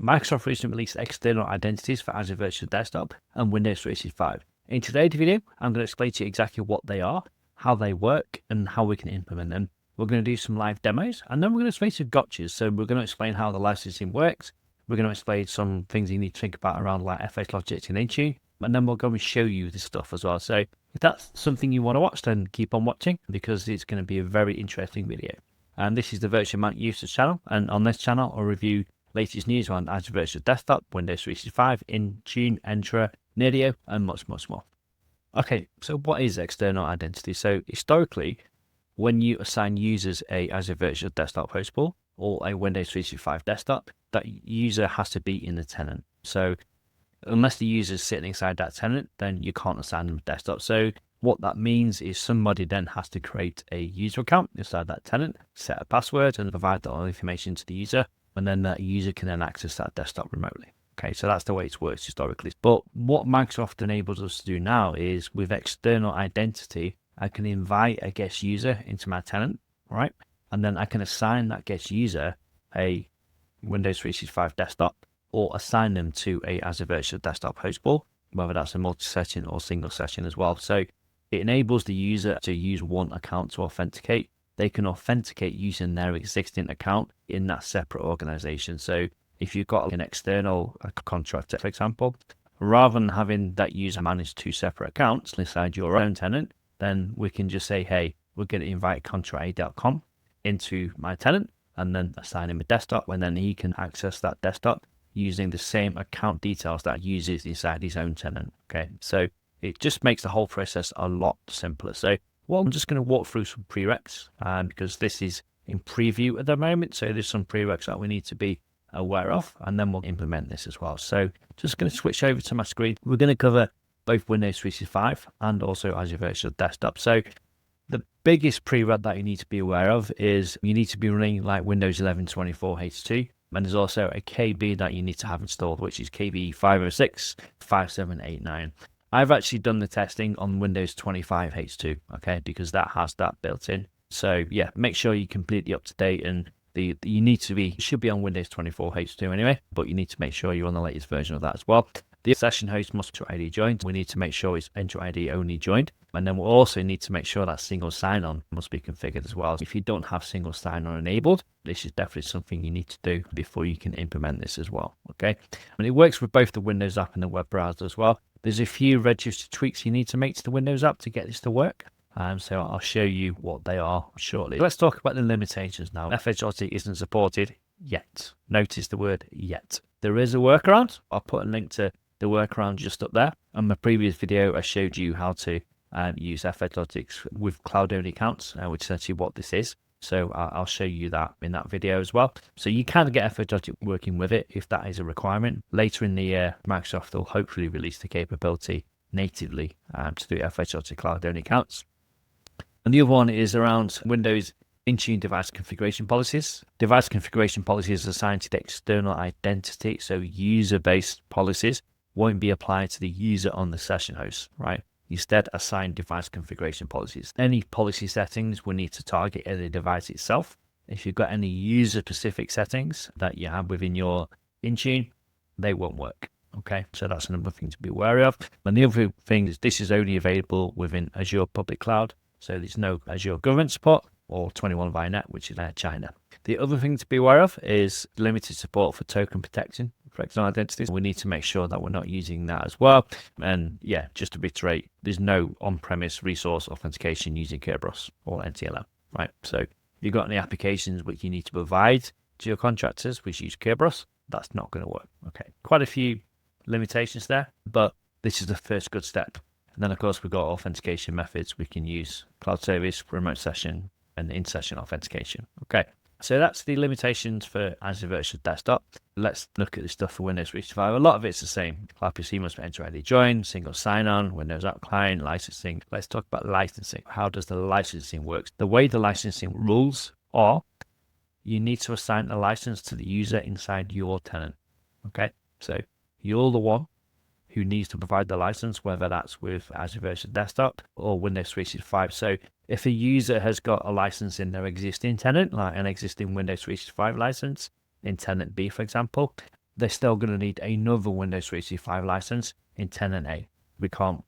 Microsoft recently released external identities for Azure Virtual Desktop and Windows 365. In today's video, I'm going to explain to you exactly what they are, how they work, and how we can implement them. We're going to do some live demos, and then we're going to explain some gotchas. So we're going to explain how the licensing works. We're going to explain some things you need to think about around like FSLogix and Intune, and then we'll go and show you this stuff as well. So if that's something you want to watch, then keep on watching because it's going to be a very interesting video. And this is the Virtual Mac Users channel, and on this channel I'll review latest news on Azure Virtual Desktop, Windows 365, Intune, Entra, ID, and much more. Okay, so what is external identity? So historically, when you assign users a Azure Virtual Desktop host pool or a Windows 365 desktop, that user has to be in the tenant. So unless the user is sitting inside that tenant, then you can't assign them a desktop. So what that means is somebody then has to create a user account inside that tenant, set a password, and provide that all information to the user, and then that user can then access that desktop remotely. Okay, so that's the way it's worked historically. But what Microsoft enables us to do now is with external identity, I can invite a guest user into my tenant, right? And then I can assign that guest user a Windows 365 desktop or assign them to a Azure Virtual Desktop host pool, whether that's a multi-session or single session as well. So it enables the user to use one account to authenticate. They can authenticate using their existing account in that separate organization. So if you've got an external contractor, for example, rather than having that user manage two separate accounts inside your own tenant, then we can just say, hey, we're going to invite contractor.com into my tenant and then assign him a desktop, and then he can access that desktop using the same account details that he uses inside his own tenant. Okay, so it just makes the whole process a lot simpler. So I'm just going to walk through some prereqs because this is in preview at the moment. So there's some prereqs that we need to be aware of, and then we'll implement this as well. So just going to switch over to my screen. We're going to cover both Windows 365 and also Azure Virtual Desktop. So the biggest prereq that you need to be aware of is you need to be running like Windows 11 24 H2. And there's also a KB that you need to have installed, which is KB 506 5789. I've actually done the testing on Windows 25 H2, okay, because that has that built in. So yeah, make sure you're completely up to date, and should be on Windows 24 H2 anyway, but you need to make sure you're on the latest version of that as well. The session host must be EntraID joined. We need to make sure it's EntraID only joined. And then we'll also need to make sure that single sign-on must be configured as well. If you don't have single sign-on enabled, this is definitely something you need to do before you can implement this as well, okay? And it works with both the Windows app and the web browser as well. There's a few register tweaks you need to make to the Windows app to get this to work. So I'll show you what they are shortly. Let's talk about the limitations now. FSLogix isn't supported yet. Notice the word yet. There is a workaround. I'll put a link to the workaround just up there. On my previous video, I showed you how to use FSLogix with cloud-only accounts, which is actually what this is. So I'll show you that in that video as well. So you can get FSLogix working with it if that is a requirement. Later in the year, Microsoft will hopefully release the capability natively to do FSLogix cloud-only accounts. And the other one is around Windows Intune device configuration policies. Device configuration policies are assigned to the external identity, so user-based policies won't be applied to the user on the session host, right? Instead, assign device configuration policies. Any policy settings will need to target the device itself. If you've got any user-specific settings that you have within your Intune, they won't work. Okay, so that's another thing to be aware of. And the other thing is this is only available within Azure Public Cloud. So there's no Azure government support or 21 via net, which is China. The other thing to be aware of is limited support for token protection for external identities. We need to make sure that we're not using that as well. And yeah, just to reiterate, there's no on-premise resource authentication using Kerberos or NTLM, right? So if you've got any applications which you need to provide to your contractors which use Kerberos, that's not going to work. Okay, quite a few limitations there, but this is the first good step. And then, of course, we've got authentication methods. We can use cloud service, remote session, and in-session authentication. Okay, so that's the limitations for Azure Virtual Desktop. Let's look at the stuff for Windows 365. A lot of it's the same. Cloud PC must be EntraID joined, single sign-on, Windows App Client, licensing. Let's talk about licensing. How does the licensing work? The way the licensing rules are, you need to assign a license to the user inside your tenant. Okay, so you're the one who needs to provide the license, whether that's with Azure Virtual Desktop or Windows 365. So if a user has got a license in their existing tenant, like an existing Windows 365 license in tenant B, for example, they're still going to need another Windows 365 license in tenant A. We can't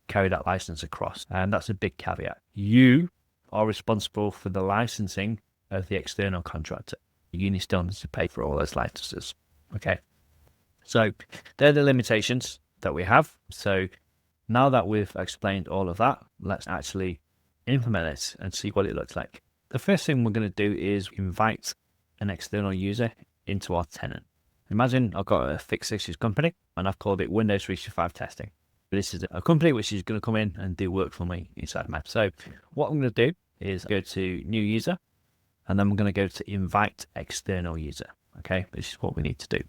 carry that license across, and that's a big caveat. You are responsible for the licensing of the external contractor. You still need to pay for all those licenses. Okay, so they're the limitations that we have. So now that we've explained all of that, let's actually implement it and see what it looks like. The first thing we're going to do is invite an external user into our tenant. Imagine I've got a fixed issues company and I've called it Windows 365 testing. This is a company which is going to come in and do work for me inside my. So what I'm going to do is go to new user, and then we're going to go to invite external user. Okay, this is what we need to do.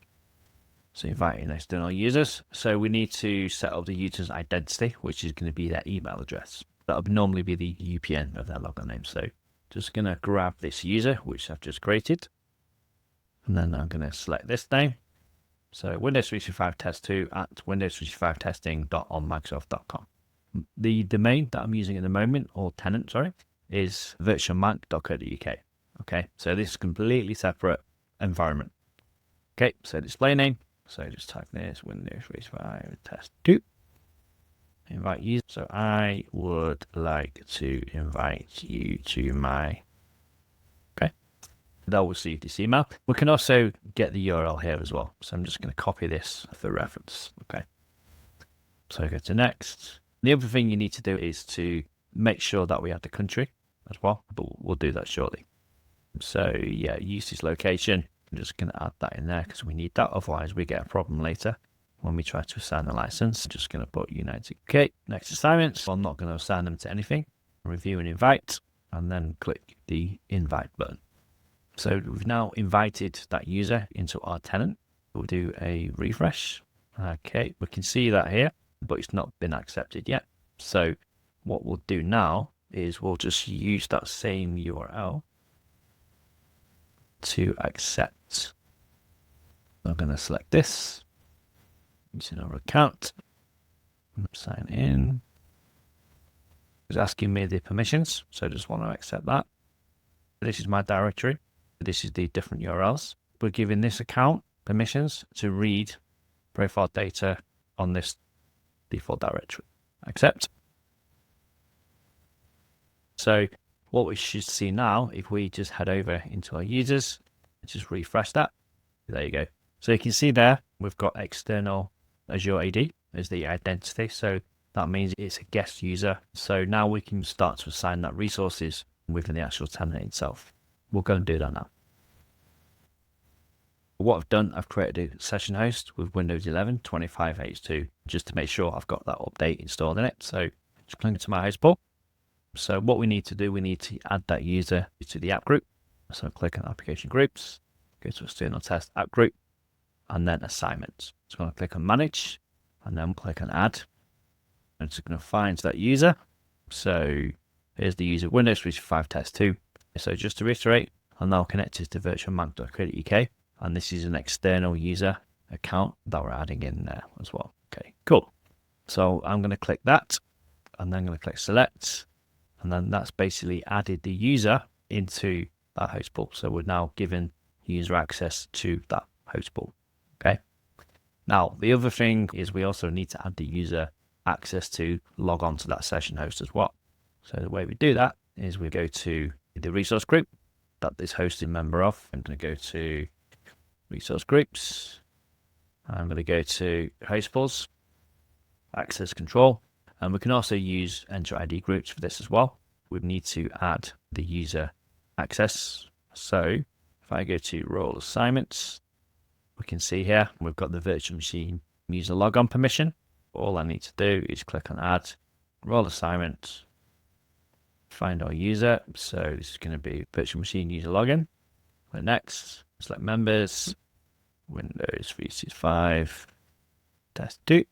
So inviting external users. So we need to set up the user's identity, which is going to be their email address. That would normally be the UPN of their login name. So just going to grab this user, which I've just created. And then I'm going to select this name. So Windows 365 test2 at windows365testing.onmicrosoft.com. The domain that I'm using at the moment, or tenant, sorry, is virtualmac.co.uk. Okay, so this is completely separate environment. Okay, so display name. So just type this Windows 365 test2. Invite user. So I would like to invite you to my. Okay, they'll receive this email. We can also get the URL here as well. So I'm just going to copy this for reference. Okay, so go to next. The other thing you need to do is to make sure that we add the country as well, but we'll do that shortly. So yeah, usage location. I'm just going to add that in there because we need that. Otherwise, we get a problem later when we try to assign the license. Just going to put United. Okay, next assignments. I'm not going to assign them to anything. Review and invite, and then click the invite button. So we've now invited that user into our tenant. We'll do a refresh. Okay, we can see that here, but it's not been accepted yet. So what we'll do now is we'll just use that same URL to accept. I'm going to select this, using our account, sign in. It's asking me the permissions, so I just want to accept that. This is my directory. This is the different URLs. We're giving this account permissions to read profile data on this default directory. Accept. So what we should see now, if we just head over into our users, just refresh that. There you go. So you can see there, we've got external Azure AD as the identity. So that means it's a guest user. So now we can start to assign that resources within the actual tenant itself. We'll go and do that now. What I've done, I've created a session host with Windows 11 25H2 just to make sure I've got that update installed in it. So just click into my host pool. So what we need to do, we need to add that user to the app group. So click on application groups, go to external test app group, and then assignments. So I'm going to click on manage, and then click on add. I'm just going to find that user. So here's the user Windows 365 test2. So just to reiterate, I'm now connected to virtualmac.co.uk, and this is an external user account that we're adding in there as well. Okay, cool. So I'm going to click that, and then I'm going to click select. And then that's basically added the user into that host pool. So we're now given user access to that host pool. Okay. Now, the other thing is we also need to add the user access to log on to that session host as well. So the way we do that is we go to the resource group that this host is a member of. I'm going to go to resource groups. I'm going to go to host pools, access control. And we can also use EntraID groups for this as well. We need to add the user access. So if I go to role assignments, we can see here we've got the virtual machine user logon permission. All I need to do is click on add role assignment, find our user. So this is going to be virtual machine user login. Click next, select members, Windows 365 test2.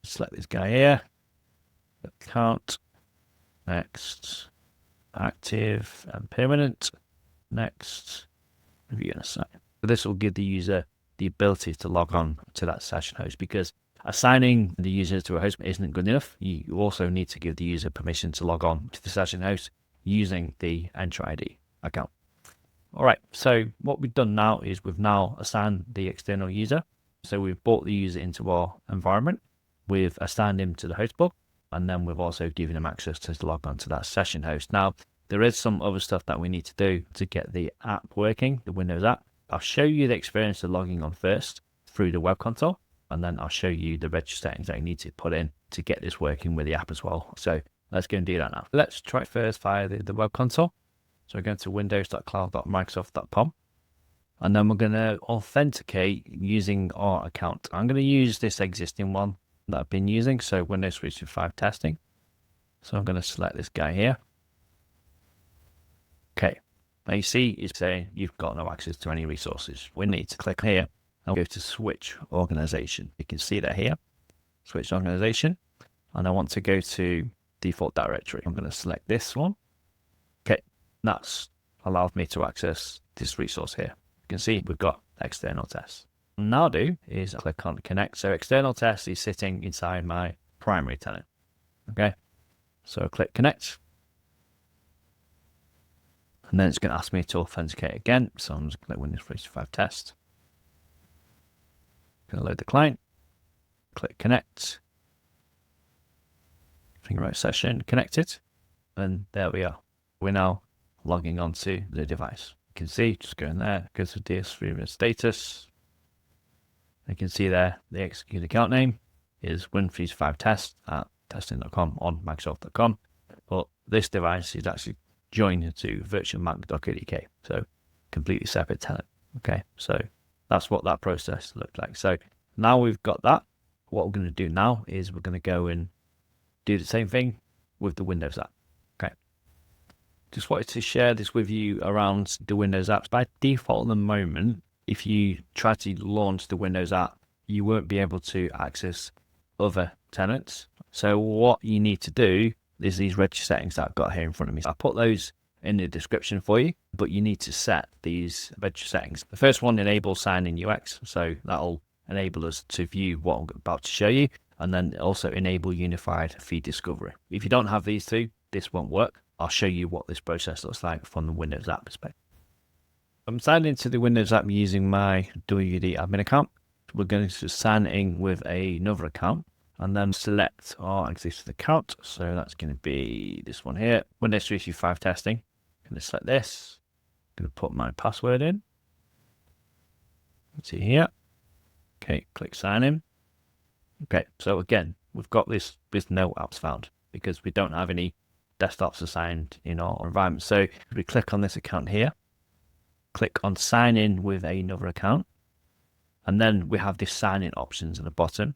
Select this guy here, account, next, active and permanent, next, review and assign. So this will give the user the ability to log on to that session host, because assigning the user to a host isn't good enough. You also need to give the user permission to log on to the session host using the EntraID account. All right, so what we've done now is we've now assigned the external user. So we've brought the user into our environment, we've assigned him to the host book, and then we've also given him access to log on to that session host. Now, there is some other stuff that we need to do to get the app working, the Windows app. I'll show you the experience of logging on first through the web console, and then I'll show you the register settings that you need to put in to get this working with the app as well. So let's go and do that now. Let's try it first via the web console. So we're going to windows.cloud.microsoft.com, and then we're going to authenticate using our account. I'm going to use this existing one that I've been using, so Windows 365 testing. So I'm going to select this guy here. Okay, now you see it's saying you've got no access to any resources. We need to click here and go to switch organization. You can see that here, switch organization, and I want to go to default directory. I'm going to select this one. Okay, that's allowed me to access this resource here. You can see we've got external tests. What I'll now do is click on connect. So external test is sitting inside my primary tenant. Okay, so click connect. And then it's going to ask me to authenticate again. So I'm just going to click Windows 365 test. Going to load the client. Click connect. Fingerprint session connected. And there we are. We're now logging onto the device. You can see, just go in there, go to DS3 status. You can see there the execute account name is win365test at testing.com on Microsoft.com. But this device is actually joined to virtualmac.co.uk. So completely separate tenant. Okay, so that's what that process looked like. So now we've got that. What we're going to do now is we're going to go and do the same thing with the Windows app. Okay. Just wanted to share this with you around the Windows apps. By default at the moment, if you try to launch the Windows app, you won't be able to access other tenants. So what you need to do is these register settings that I've got here in front of me. I'll put those in the description for you, but you need to set these register settings. The first one, enable sign-in UX. So that'll enable us to view what I'm about to show you, and then also enable unified feed discovery. If you don't have these two, this won't work. I'll show you what this process looks like from the Windows app perspective. I'm signed into the Windows app using my AVD admin account. We're going to sign in with another account and then select our existing account. So that's going to be this one here, Windows 365 testing. I'm going to select this. I'm going to put my password in. Let's see here. Okay, click sign in. Okay, so again, we've got this with no apps found because we don't have any desktops assigned in our environment. So we click on this account here, click on sign in with another account, and then we have this sign in options at the bottom.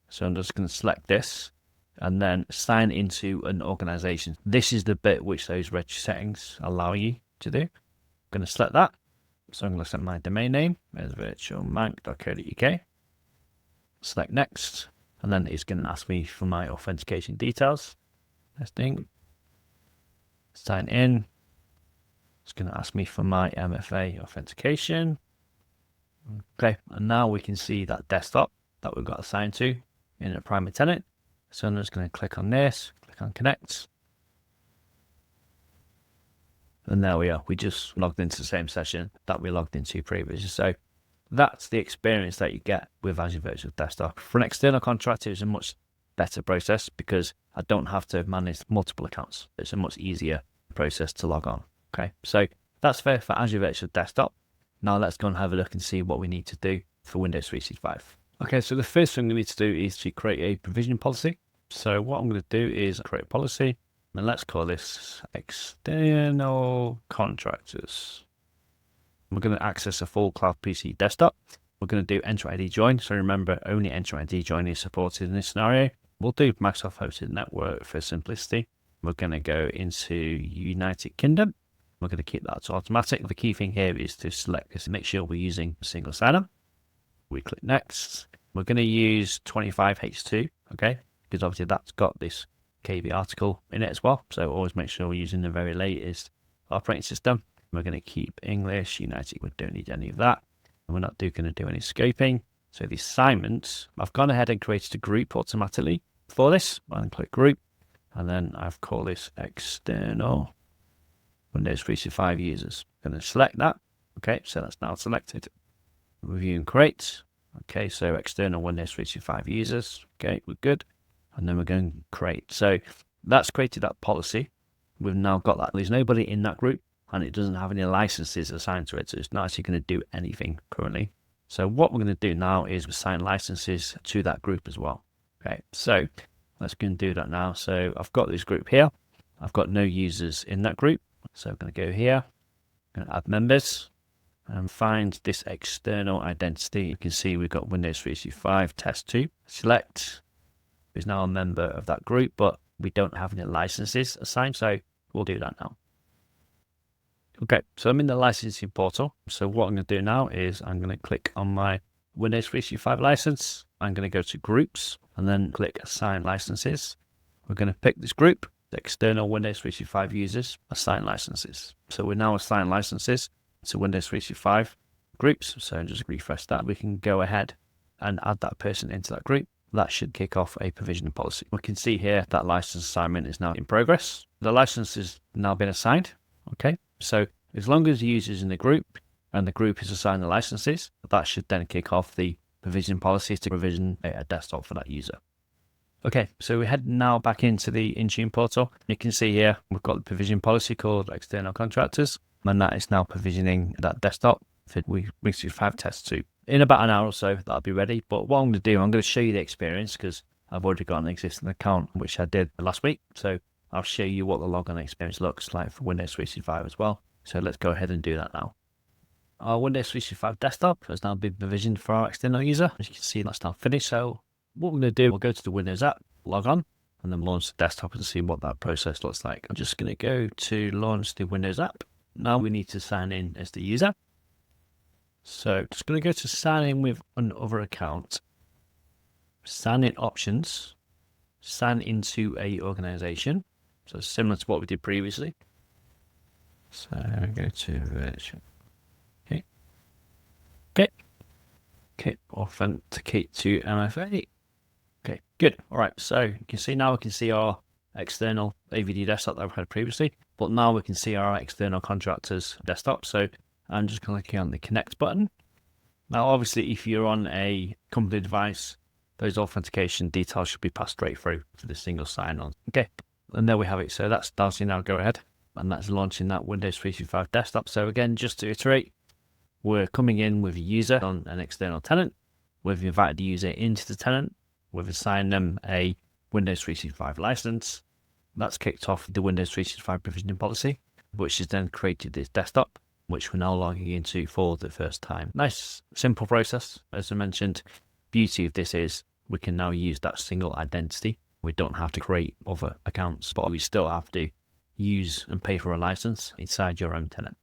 So I'm just going to select this and then sign into an organization. This is the bit which those register settings allow you to do. I'm going to select that. So I'm going to select my domain name as virtualmac.co.uk. Select next, and then it's going to ask me for my authentication details. Testing. Sign in. It's going to ask me for my MFA authentication. Okay, and now we can see that desktop that we've got assigned to in a primary tenant. So I'm just going to click on this, click on connect. And there we are. We just logged into the same session that we logged into previously. So that's the experience that you get with Azure Virtual Desktop. For an external contractor, it's a much better process because I don't have to manage multiple accounts. It's a much easier process to log on. Okay, so that's for Azure Virtual Desktop. Now let's go and have a look and see what we need to do for Windows 365. Okay, so the first thing we need to do is to create a provision policy. So what I'm going to do is create a policy, and let's call this external contractors. We're going to access a full cloud PC desktop. We're going to do EntraID join. So remember, only EntraID join is supported in this scenario. We'll do Microsoft hosted network for simplicity. We're going to go into United Kingdom. We're going to keep that to automatic. The key thing here is to select this and make sure we're using a single sign-up. We click next. We're going to use 25H2, okay? Because obviously that's got this KB article in it as well. So always make sure we're using the very latest operating system. We're going to keep English, United. We don't need any of that. And we're not going to do any scoping. So the assignments, I've gone ahead and created a group automatically for this. And click group. And then I've called this external Windows 365 users. going to select that. Okay, so that's now selected. Review and create. Okay, so external Windows 365 users. Okay, we're good. And then we're going to create. So that's created that policy. We've now got that. There's nobody in that group and it doesn't have any licenses assigned to it. So it's not actually going to do anything currently. So what we're going to do now is assign licenses to that group as well. Okay, so let's go and do that now. So I've got this group here. I've got no users in that group. So I'm going to go here, I'm going to add members and find this external identity. You can see we've got Windows 365 test 2. Select is now a member of that group, but we don't have any licenses assigned. So we'll do that now. Okay, so I'm in the licensing portal. So what I'm going to do now is I'm going to click on my Windows 365 license. I'm going to go to groups and then click assign licenses. We're going to pick this group, the external Windows 365 users, assign licenses. So we're now assigned licenses to Windows 365 groups. So just refresh that. We can go ahead and add that person into that group. That should kick off a provisioning policy. We can see here that license assignment is now in progress. The license has now been assigned. Okay, so as long as the user is in the group and the group is assigned the licenses, that should then kick off the provision policy to provision a desktop for that user. Okay, so we head now back into the Intune portal. You can see here we've got the provision policy called external contractors, and that is now provisioning that desktop for Windows 365 test 2. In about an hour or so, that'll be ready. But what I'm going to do, I'm going to show you the experience because I've already got an existing account, which I did last week. So I'll show you what the logon experience looks like for Windows 365 as well. So let's go ahead and do that now. Our Windows 365 desktop has now been provisioned for our external user. As you can see, that's now finished. So what we're going to do, we'll go to the Windows app, log on, and then launch the desktop and see what that process looks like. I'm just going to go to launch the Windows app. Now we need to sign in as the user. So just going to go to sign in with another account, sign in options, sign into a organization. So similar to what we did previously. So go to virtual. Okay, authenticate to MFA. Okay, good. All right, so you can see now we can see our external AVD desktop that we've had previously, but now we can see our external contractors desktop. So I'm just clicking on the connect button. Now, obviously, if you're on a company device, those authentication details should be passed straight through to the single sign-on. Okay, and there we have it. So that's starting now. Go ahead, and that's launching that Windows 365 desktop. So again, just to iterate, we're coming in with a user on an external tenant. We've invited the user into the tenant. We've assigned them a Windows 365 license. That's kicked off the Windows 365 provisioning policy, which has then created this desktop, which we're now logging into for the first time. Nice, simple process. As I mentioned, beauty of this is we can now use that single identity. We don't have to create other accounts, but we still have to use and pay for a license inside your own tenant.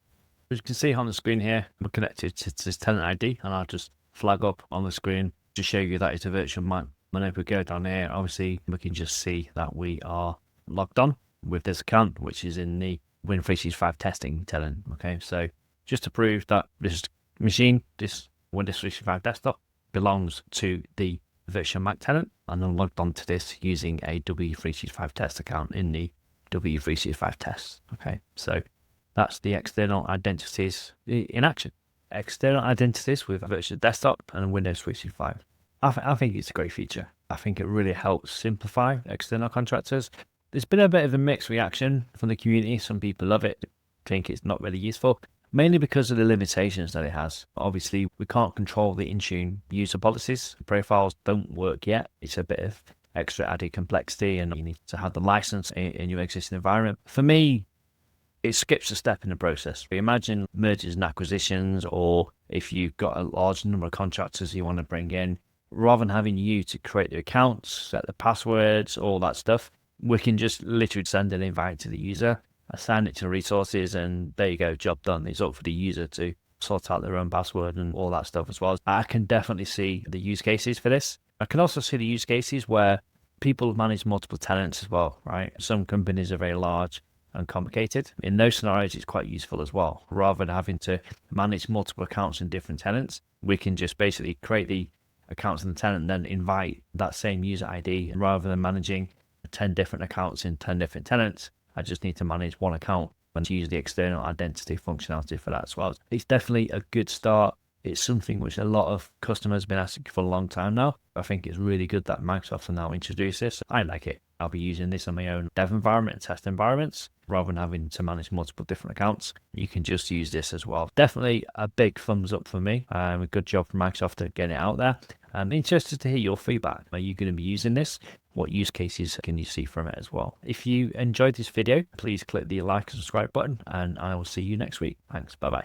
As you can see on the screen here, we're connected to this tenant ID, and I'll just flag up on the screen to show you that it's a virtual map. And if we go down here, obviously we can just see that we are logged on with this account, which is in the Win 365 testing tenant. Okay, so just to prove that this machine, this Windows 365 desktop, belongs to the virtual Mac tenant, and I'm logged on to this using a W365 test account in the W365 test. Okay, so that's the external identities in action. External identities with a virtual desktop and Windows 365. I think it's a great feature. I think it really helps simplify external contractors. There's been a bit of a mixed reaction from the community. Some people love it, think it's not really useful, mainly because of the limitations that it has. Obviously, we can't control the Intune user policies. Profiles don't work yet. It's a bit of extra added complexity, and you need to have the license in your existing environment. For me, it skips a step in the process. Imagine mergers and acquisitions, or if you've got a large number of contractors you want to bring in, rather than having you to create the accounts, set the passwords, all that stuff, we can just literally send an invite to the user, assign it to resources, and there you go, job done. It's up for the user to sort out their own password and all that stuff as well. I can definitely see the use cases for this. I can also see the use cases where people manage multiple tenants as well, right? Some companies are very large and complicated. In those scenarios, it's quite useful as well. Rather than having to manage multiple accounts in different tenants, we can just basically create the accounts in the tenant and then invite that same user ID. And rather than managing 10 different accounts in 10 different tenants, I just need to manage one account and to use the external identity functionality for that as well. It's definitely a good start. It's something which a lot of customers have been asking for a long time now. I think it's really good that Microsoft have now introduced this. I like it. I'll be using this on my own dev environment and test environments rather than having to manage multiple different accounts. You can just use this as well. Definitely a big thumbs up for me. A good job from Microsoft to get it out there. I'm interested to hear your feedback. Are you going to be using this? What use cases can you see from it as well? If you enjoyed this video, please click the like and subscribe button, and I will see you next week. Thanks. Bye-bye.